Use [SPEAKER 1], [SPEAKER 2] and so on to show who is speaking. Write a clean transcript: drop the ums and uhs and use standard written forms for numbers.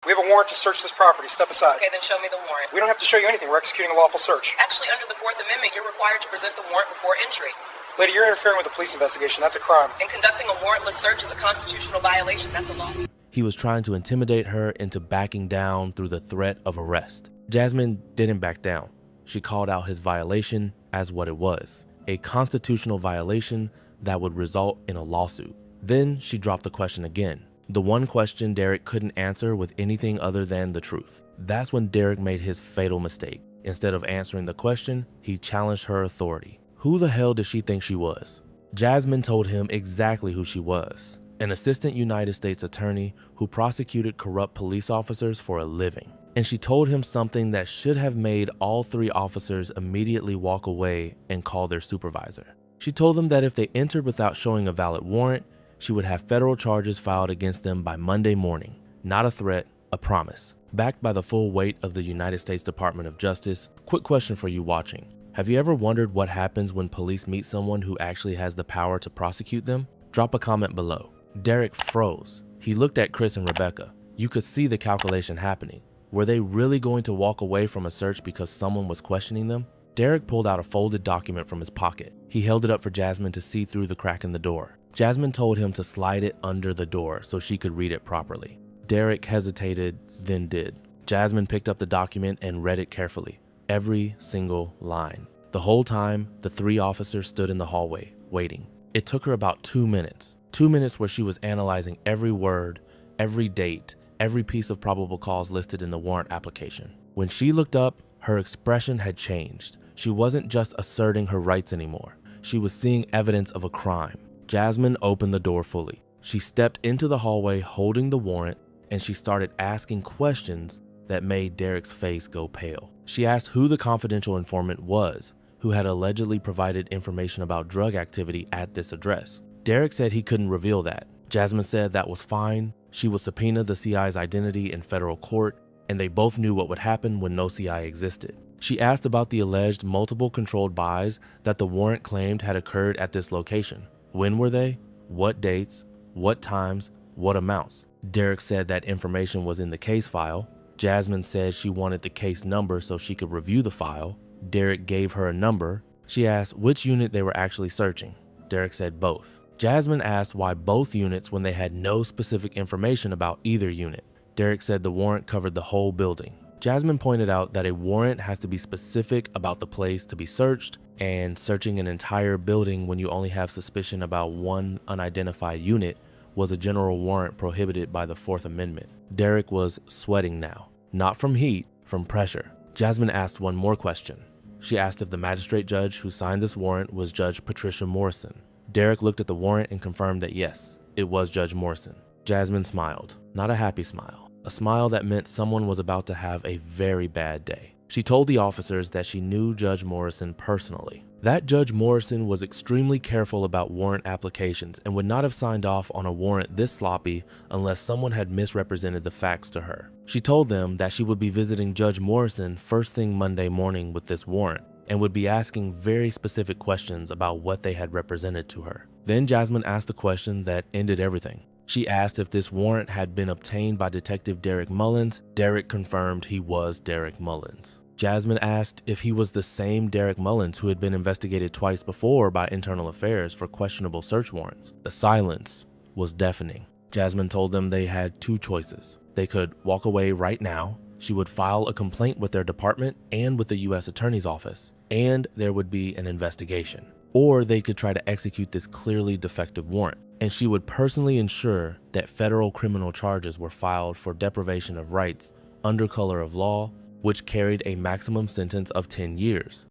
[SPEAKER 1] We have a warrant to search this property. Step aside.
[SPEAKER 2] Okay, then show me the warrant.
[SPEAKER 1] We don't have to show you anything. We're executing a lawful search.
[SPEAKER 2] Actually, under the Fourth Amendment, you're required to present the warrant before entry.
[SPEAKER 1] Lady, you're interfering with a police investigation. That's a crime.
[SPEAKER 2] And conducting a warrantless search is a constitutional violation. That's a law.
[SPEAKER 3] He was trying to intimidate her into backing down through the threat of arrest. Jasmine didn't back down. She called out his violation as what it was, a constitutional violation that would result in a lawsuit. Then she dropped the question again, the one question Derek couldn't answer with anything other than the truth. That's when Derek made his fatal mistake. Instead of answering the question, he challenged her authority. Who the hell did she think she was? Jasmine told him exactly who she was, an assistant United States attorney who prosecuted corrupt police officers for a living. And she told him something that should have made all three officers immediately walk away and call their supervisor. She told them that if they entered without showing a valid warrant, she would have federal charges filed against them by Monday morning. Not a threat, a promise. Backed by the full weight of the United States Department of Justice, quick question for you watching. Have you ever wondered what happens when police meet someone who actually has the power to prosecute them? Drop a comment below. Derek froze. He looked at Chris and Rebecca. You could see the calculation happening. Were they really going to walk away from a search because someone was questioning them? Derek pulled out a folded document from his pocket. He held it up for Jasmine to see through the crack in the door. Jasmine told him to slide it under the door so she could read it properly. Derek hesitated, then did. Jasmine picked up the document and read it carefully, every single line. The whole time, the three officers stood in the hallway, waiting. It took her about 2 minutes. 2 minutes where she was analyzing every word, every date, every piece of probable cause listed in the warrant application. When she looked up, her expression had changed. She wasn't just asserting her rights anymore. She was seeing evidence of a crime. Jasmine opened the door fully. She stepped into the hallway holding the warrant, and she started asking questions that made Derek's face go pale. She asked who the confidential informant was, who had allegedly provided information about drug activity at this address. Derek said he couldn't reveal that. Jasmine said that was fine. She would subpoena the CI's identity in federal court, and they both knew what would happen when no CI existed. She asked about the alleged multiple controlled buys that the warrant claimed had occurred at this location. When were they? What dates? What times? What amounts? Derek said that information was in the case file. Jasmine said she wanted the case number so she could review the file. Derek gave her a number. She asked which unit they were actually searching. Derek said both. Jasmine asked why both units when they had no specific information about either unit. Derek said the warrant covered the whole building. Jasmine pointed out that a warrant has to be specific about the place to be searched, and searching an entire building when you only have suspicion about one unidentified unit was a general warrant prohibited by the Fourth Amendment. Derek was sweating now, not from heat, from pressure. Jasmine asked one more question. She asked if the magistrate judge who signed this warrant was Judge Patricia Morrison. Derek looked at the warrant and confirmed that yes, it was Judge Morrison. Jasmine smiled, not a happy smile, a smile that meant someone was about to have a very bad day. She told the officers that she knew Judge Morrison personally. That Judge Morrison was extremely careful about warrant applications and would not have signed off on a warrant this sloppy unless someone had misrepresented the facts to her. She told them that she would be visiting Judge Morrison first thing Monday morning with this warrant and would be asking very specific questions about what they had represented to her. Then Jasmine asked a question that ended everything. She asked if this warrant had been obtained by Detective Derek Mullins. Derek confirmed he was Derek Mullins. Jasmine asked if he was the same Derek Mullins who had been investigated twice before by Internal Affairs for questionable search warrants. The silence was deafening. Jasmine told them they had two choices. They could walk away right now. She would file a complaint with their department and with the U.S. Attorney's Office, and there would be an investigation. Or they could try to execute this clearly defective warrant, and she would personally ensure that federal criminal charges were filed for deprivation of rights under color of law, which carried a maximum sentence of 10 years.